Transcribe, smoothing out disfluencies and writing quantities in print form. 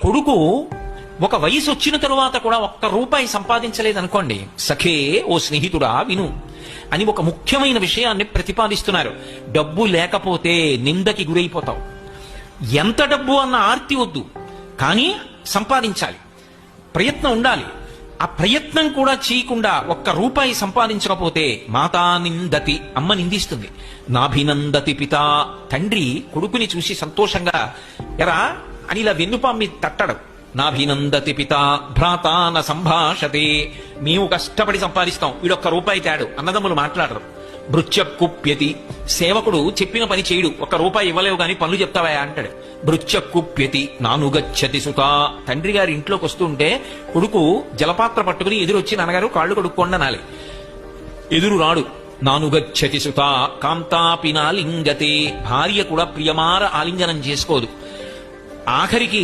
కొడుకు ఒక వయసు వచ్చిన తరువాత కూడా ఒక్క రూపాయి సంపాదించలేదనుకోండి, సఖే ఓ స్నేహితుడా విను అని ఒక ముఖ్యమైన విషయాన్ని ప్రతిపాదిస్తున్నారు. డబ్బు లేకపోతే నిందకి గురైపోతావు. ఎంత డబ్బు అన్న ఆర్తి వద్దు, కానీ సంపాదించాలి, ప్రయత్నం ఉండాలి. ఆ ప్రయత్నం కూడా చేయకుండా ఒక్క రూపాయి సంపాదించకపోతే మాతా నిందతి, అమ్మ నిందిస్తుంది. నాభినందతి పిత, తండ్రి కొడుకుని చూసి సంతోషంగా ఎరా అని ఇలా వెన్నుపామ్మి తట్టడం. నాభినందతి పిత భ్రాతాన సంభాషతే, మేము కష్టపడి సంపాదిస్తాం, వీడొక్క రూపాయి తేడు, అన్నదమ్ములు మాట్లాడరు. భృత్యకుప్యతి, సేవకుడు చెప్పిన పని చేయడు, ఒక్క రూపాయి ఇవ్వలేవు గాని పనులు చెప్తావా అంటాడు. భృత్యకుప్యతి నానుగచ్చతి సుత, తండ్రి గారి ఇంట్లోకి వస్తుంటే కొడుకు జలపాత్ర పట్టుకుని ఎదురొచ్చి నాన్నగారు కాళ్ళు కడుక్కోండి అనాలి. ఎదురు రాడు. నానుగచ్చతి సుత కాంతాపినాలింగతే, భార్య కూడా ప్రియమార ఆలింగనం చేసుకోదు. ఆఖరికి